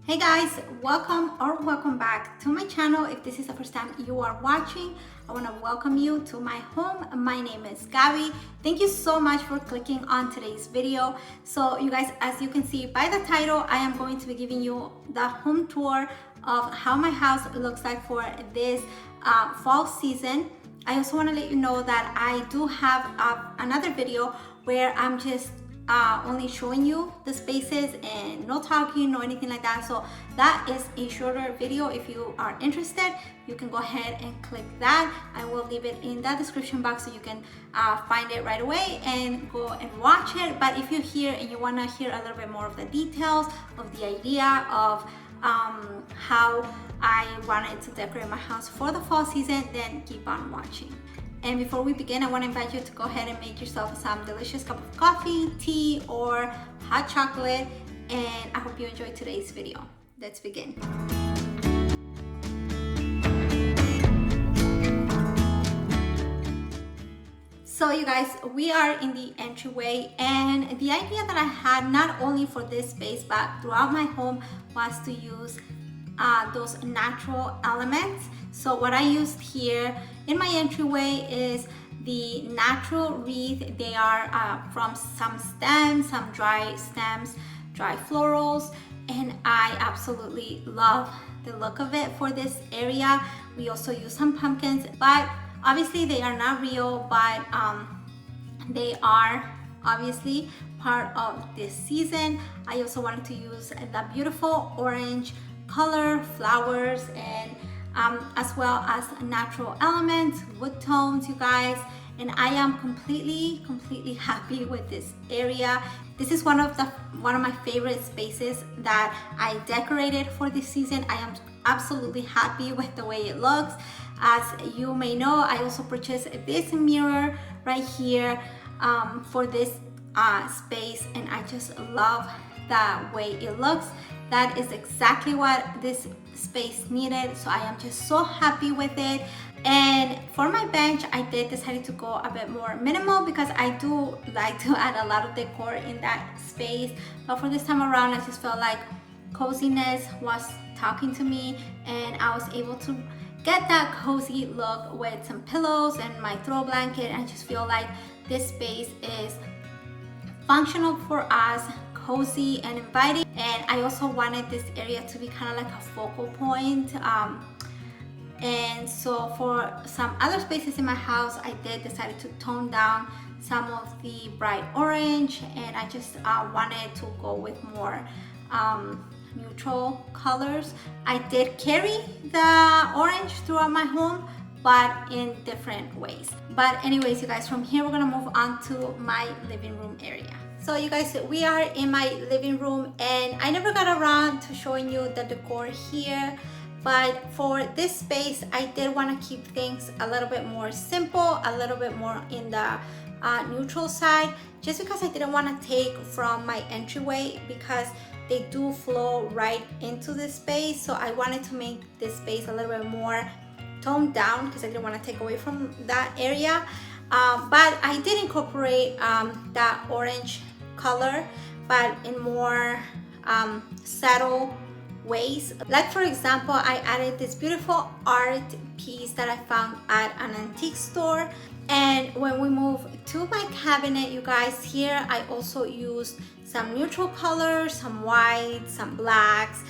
Hey guys, welcome back to my channel. If this is the first time you are watching, I want to welcome you to my home. My name is Gabby. Thank you so much for clicking on today's video. So you guys, as you can see by the title, I am going to be giving you the home tour of how my house looks like for this fall season. I also want to let you know that I do have another video where I'm just only showing you the spaces and no talking or anything like that. So that is a shorter video. If you are interested, you can go ahead and click that. I will leave it in the description box so you can find it right away and go and watch it. But if you're here and you want to hear a little bit more of the details of the idea of how I wanted to decorate my house for the fall season, then keep on watching. And before we begin, I want to invite you to go ahead and make yourself some delicious cup of coffee, tea, or hot chocolate. And I hope you enjoyed today's video. Let's begin. So you guys, we are in the entryway, and the idea that I had not only for this space but throughout my home was to use those natural elements. So what I used here in my entryway is the natural wreath. They are from some stems, some dry stems, dry florals, and I absolutely love the look of it for this area. We also use some pumpkins, but obviously they are not real, but they are obviously part of this season. I also wanted to use the beautiful orange color, flowers, and as well as natural elements, wood tones, you guys. And I am completely happy with this area. This is one of my favorite spaces that I decorated for this season. I am absolutely happy with the way it looks. As you may know, I also purchased this mirror right here for this space, and I just love the way it looks. That is exactly what this space needed, so I am just so happy with it. And for my bench, I did decide to go a bit more minimal because I do like to add a lot of decor in that space, but for this time around I just felt like coziness was talking to me, and I was able to get that cozy look with some pillows and my throw blanket. I just feel like this space is functional for us, cozy and inviting. And I also wanted this area to be kind of like a focal point. And so for some other spaces in my house, I did decide to tone down some of the bright orange, and I just wanted to go with more neutral colors. I did carry the orange throughout my home, but in different ways. But anyways, you guys, from here we're gonna move on to my living room area. So you guys, we are in my living room, and I never got around to showing you the decor here, but for this space I did want to keep things a little bit more simple, a little bit more in the neutral side, just because I didn't want to take from my entryway, because they do flow right into this space. So I wanted to make this space a little bit more toned down because I didn't want to take away from that area. But I did incorporate that orange color, but in more subtle ways. Like for example, I added this beautiful art piece that I found at an antique store. And when we move to my cabinet, you guys, here I also used some neutral colors, some white, some blacks,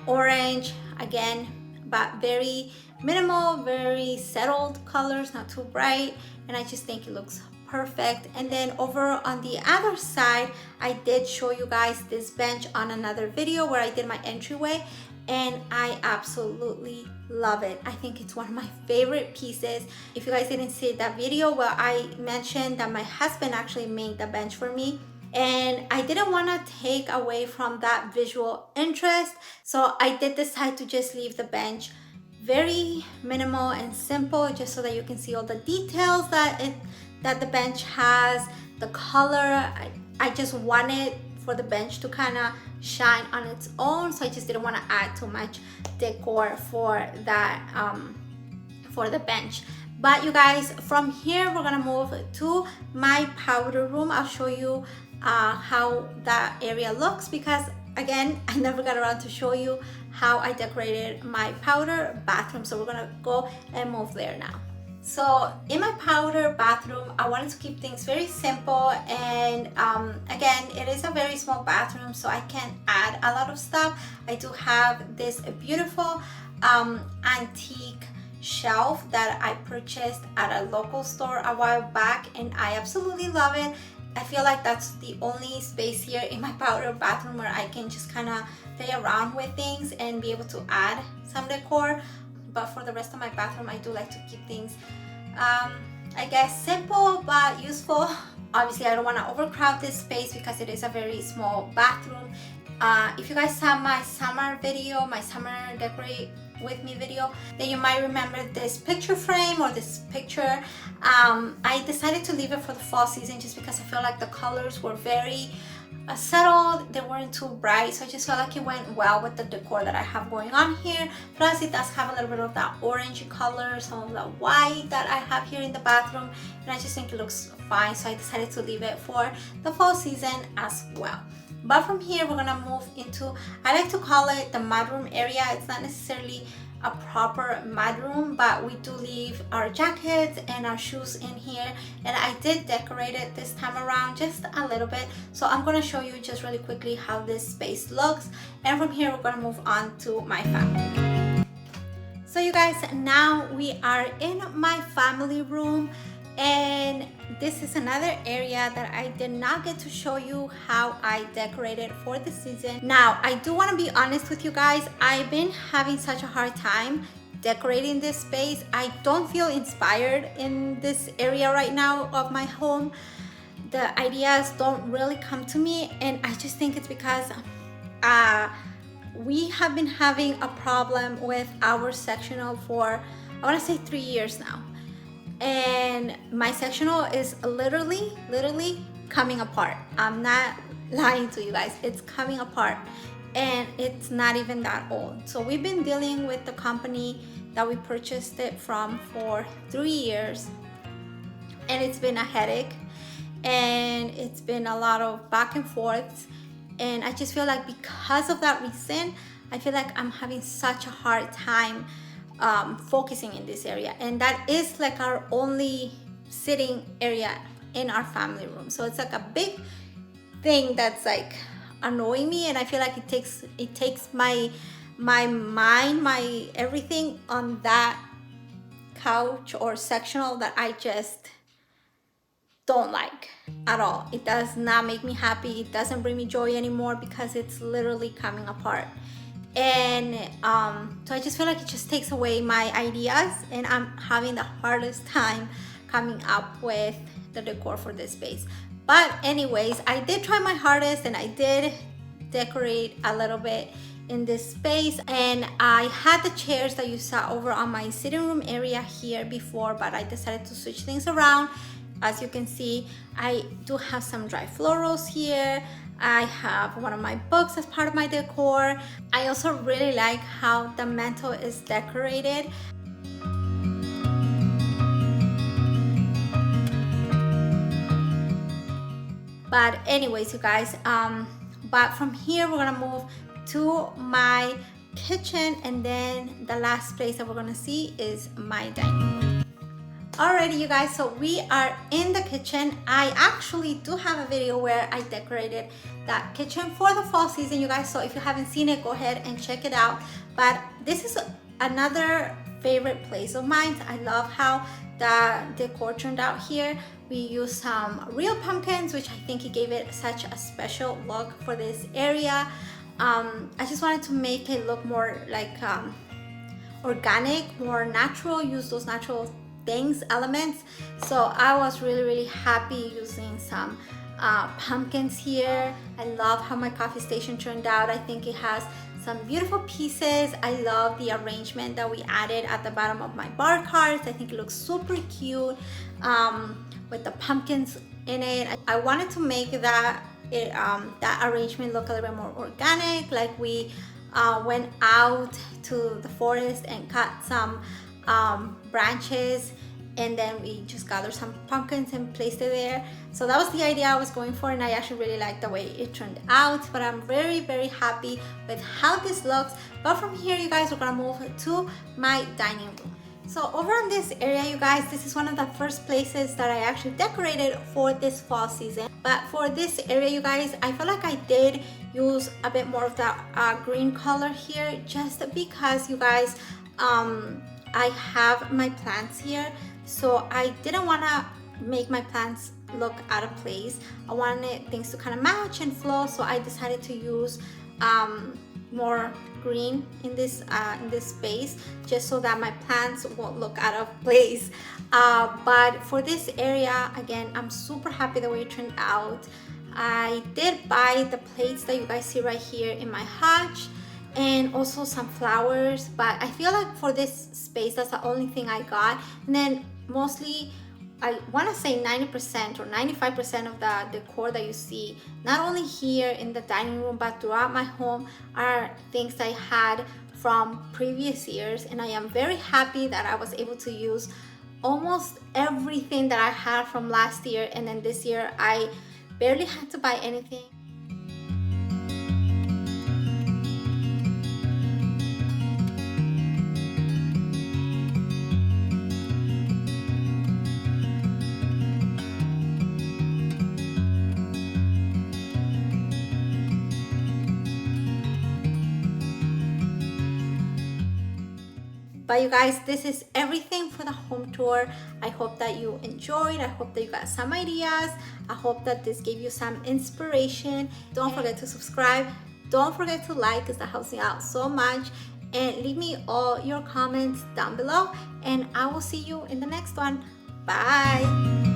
orange, again, but very minimal, very settled colors, not too bright, and I just think it looks perfect. And then over on the other side, I did show you guys this bench on another video where I did my entryway, and I absolutely love it. I think it's one of my favorite pieces. If you guys didn't see that video, well, I mentioned that my husband actually made the bench for me, and I didn't want to take away from that visual interest, so I did decide to just leave the bench very minimal and simple, just so that you can see all the details that the bench has, the color. I just wanted for the bench to kind of shine on its own, so I just didn't want to add too much decor for that for the bench. But you guys, from here we're gonna move to my powder room. I'll show you how that area looks, because again, I never got around to show you how I decorated my powder bathroom, so we're gonna go and move there now. So in my powder bathroom, I wanted to keep things very simple, and again, it is a very small bathroom, so I can't add a lot of stuff. I do have this beautiful antique shelf that I purchased at a local store a while back, and I absolutely love it. I feel like that's the only space here in my powder bathroom where I can just kind of play around with things and be able to add some decor. But for the rest of my bathroom, I do like to keep things, I guess, simple but useful. Obviously, I don't want to overcrowd this space because it is a very small bathroom. If you guys saw my summer video, my summer decorate with me video, then you might remember this picture frame or this picture. I decided to leave it for the fall season just because I feel like the colors were very settled, they weren't too bright, so I just felt like it went well with the decor that I have going on here. Plus it does have a little bit of that orangey color, some of the white that I have here in the bathroom, and I just think it looks fine, so I decided to leave it for the fall season as well. But from here we're gonna move into, I like to call it the mudroom area. It's not necessarily a proper mudroom, but we do leave our jackets and our shoes in here, and I did decorate it this time around just a little bit, so I'm going to show you just really quickly how this space looks, and from here we're going to move on to my family. So you guys, now we are in my family room, and this is another area that I did not get to show you how I decorated for the season. Now, I do want to be honest with you guys. I've been having such a hard time decorating this space. I don't feel inspired in this area right now of my home. The ideas don't really come to me, and I just think it's because we have been having a problem with our sectional for, I want to say, 3 years now. And my sectional is literally coming apart. I'm not lying to you guys, it's coming apart, and it's not even that old. So we've been dealing with the company that we purchased it from for 3 years, and it's been a headache, and it's been a lot of back and forths, and I just feel like because of that reason, I feel like I'm having such a hard time focusing in this area, and that is like our only sitting area in our family room. So it's like a big thing that's like annoying me, and I feel like it takes my mind, my everything on that couch or sectional that I just don't like at all. It does not make me happy. It doesn't bring me joy anymore because it's literally coming apart. And so I just feel like it just takes away my ideas, and I'm having the hardest time coming up with the decor for this space. But anyways, I did try my hardest, and I did decorate a little bit in this space, and I had the chairs that you saw over on my sitting room area here before, but I decided to switch things around. As you can see, I do have some dry florals here. I have one of my books as part of my decor. I also really like how the mantle is decorated. But anyways, you guys, but from here we're gonna move to my kitchen, and then the last place that we're gonna see is my dining room. Alrighty, you guys, so we are in the kitchen. I actually do have a video where I decorated that kitchen for the fall season, you guys, so if you haven't seen it, go ahead and check it out. But this is another favorite place of mine. I love how the decor turned out here. We used some real pumpkins, which I think it gave it such a special look for this area. I just wanted to make it look more like organic, more natural, use those natural things, elements. So I was really happy using some pumpkins here. I love how my coffee station turned out. I think it has some beautiful pieces. I love the arrangement that we added at the bottom of my bar cards. I think it looks super cute with the pumpkins in it. I wanted to make that arrangement look a little bit more organic, like we went out to the forest and cut some branches and then we just gathered some pumpkins and placed it there. So that was the idea I was going for, and I actually really like the way it turned out. But I'm very, very happy with how this looks. But from here, you guys, we're gonna move to my dining room. So over on this area, you guys, this is one of the first places that I actually decorated for this fall season. But for this area, you guys, I feel like I did use a bit more of the green color here, just because, you guys, I have my plants here, so I didn't want to make my plants look out of place. I wanted things to kind of match and flow, so I decided to use more green in this space, just so that my plants won't look out of place. But for this area, again, I'm super happy the way it turned out. I did buy the plates that you guys see right here in my hutch, and also some flowers, but I feel like for this space, that's the only thing I got. And then mostly, I want to say 90% or 95% of the decor that you see, not only here in the dining room, but throughout my home, are things that I had from previous years. And I am very happy that I was able to use almost everything that I had from last year. And then this year, I barely had to buy anything. But you guys, this is everything for the home tour. I hope that you enjoyed. I hope that you got some ideas. I hope that this gave you some inspiration. Don't forget to subscribe. Don't forget to like, because that helps me out so much. And leave me all your comments down below. And I will see you in the next one. Bye.